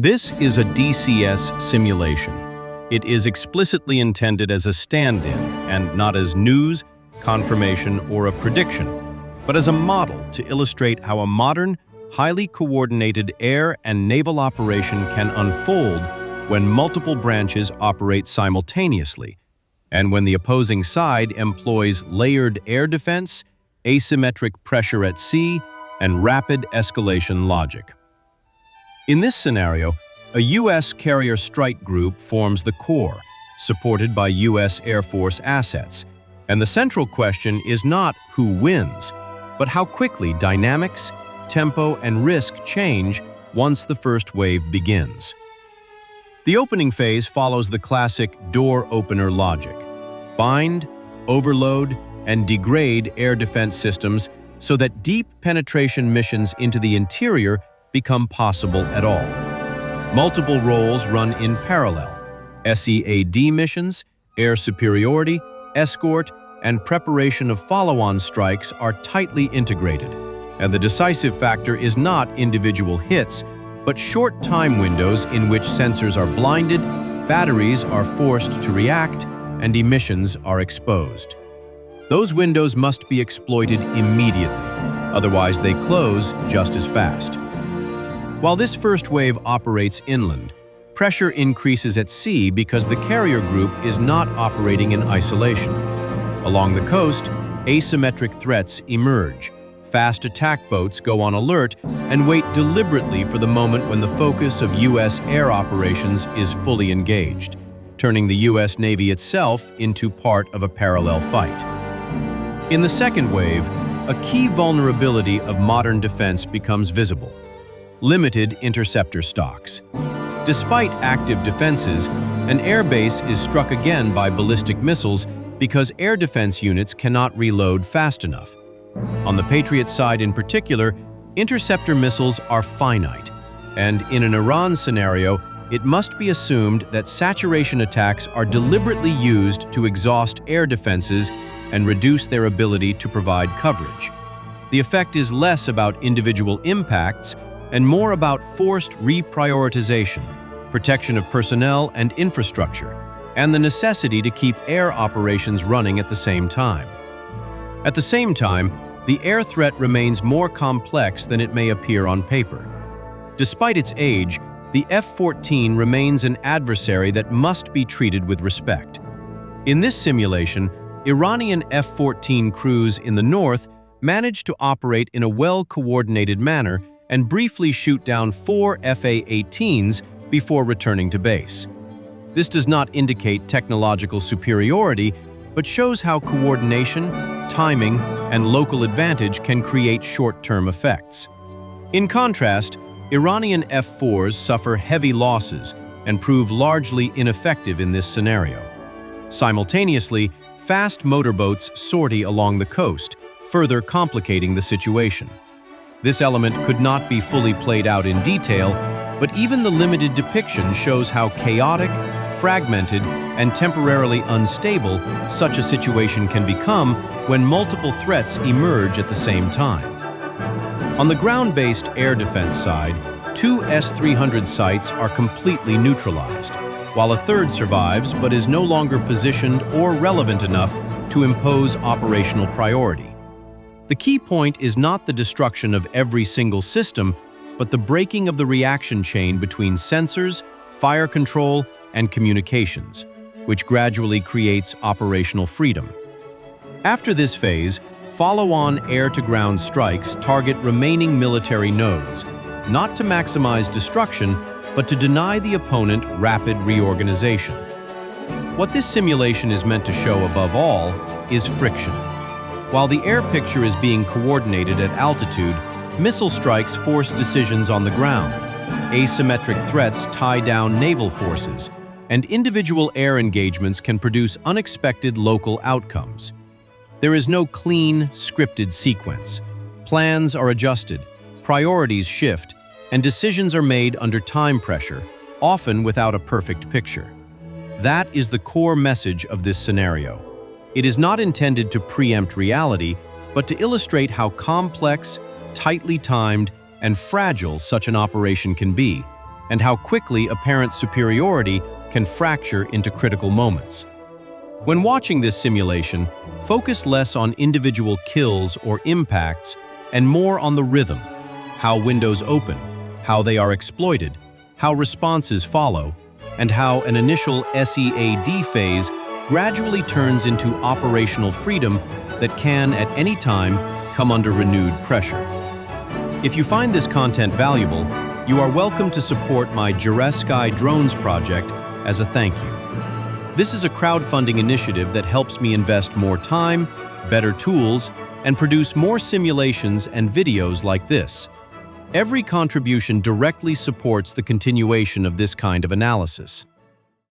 This is a DCS simulation. It is explicitly intended as a stand-in and not as news, confirmation, or a prediction, but as a model to illustrate how a modern, highly coordinated air and naval operation can unfold when multiple branches operate simultaneously, and when the opposing side employs layered air defense, asymmetric pressure at sea, and rapid escalation logic. In this scenario, a U.S. carrier strike group forms the core, supported by U.S. Air Force assets, and the central question is not who wins, but how quickly dynamics, tempo, and risk change once the first wave begins. The opening phase follows the classic door opener logic: bind, overload, and degrade air defense systems so that deep penetration missions into the interior become possible at all. Multiple roles run in parallel. SEAD missions, air superiority, escort, and preparation of follow-on strikes are tightly integrated, and the decisive factor is not individual hits, but short time windows in which sensors are blinded, batteries are forced to react, and emissions are exposed. Those windows must be exploited immediately, otherwise they close just as fast. While this first wave operates inland, pressure increases at sea because the carrier group is not operating in isolation. Along the coast, asymmetric threats emerge. Fast attack boats go on alert and wait deliberately for the moment when the focus of U.S. air operations is fully engaged, turning the U.S. Navy itself into part of a parallel fight. In the second wave, a key vulnerability of modern defense becomes visible: limited interceptor stocks. Despite active defenses, an airbase is struck again by ballistic missiles because air defense units cannot reload fast enough. On the Patriot side in particular, interceptor missiles are finite, and in an Iran scenario, it must be assumed that saturation attacks are deliberately used to exhaust air defenses and reduce their ability to provide coverage. The effect is less about individual impacts and more about forced reprioritization, protection of personnel and infrastructure, and the necessity to keep air operations running at the same time. At the same time, the air threat remains more complex than it may appear on paper. Despite its age, the F-14 remains an adversary that must be treated with respect. In this simulation, Iranian F-14 crews in the north managed to operate in a well-coordinated manner and briefly shoot down 4 F-A-18s before returning to base. This does not indicate technological superiority, but shows how coordination, timing, and local advantage can create short-term effects. In contrast, Iranian F-4s suffer heavy losses and prove largely ineffective in this scenario. Simultaneously, fast motorboats sortie along the coast, further complicating the situation. This element could not be fully played out in detail, but even the limited depiction shows how chaotic, fragmented, and temporarily unstable such a situation can become when multiple threats emerge at the same time. On the ground-based air defense side, 2 S-300 sites are completely neutralized, while a third survives but is no longer positioned or relevant enough to impose operational priority. The key point is not the destruction of every single system, but the breaking of the reaction chain between sensors, fire control, and communications, which gradually creates operational freedom. After this phase, follow-on air-to-ground strikes target remaining military nodes, not to maximize destruction, but to deny the opponent rapid reorganization. What this simulation is meant to show above all is friction. While the air picture is being coordinated at altitude, missile strikes force decisions on the ground. Asymmetric threats tie down naval forces, and individual air engagements can produce unexpected local outcomes. There is no clean, scripted sequence. Plans are adjusted, priorities shift, and decisions are made under time pressure, often without a perfect picture. That is the core message of this scenario. It is not intended to preempt reality, but to illustrate how complex, tightly timed, and fragile such an operation can be, and how quickly apparent superiority can fracture into critical moments. When watching this simulation, focus less on individual kills or impacts and more on the rhythm, how windows open, how they are exploited, how responses follow, and how an initial SEAD phase gradually turns into operational freedom that can, at any time, come under renewed pressure. If you find this content valuable, you are welcome to support my Sky Drones project as a thank you. This is a crowdfunding initiative that helps me invest more time, better tools, and produce more simulations and videos like this. Every contribution directly supports the continuation of this kind of analysis.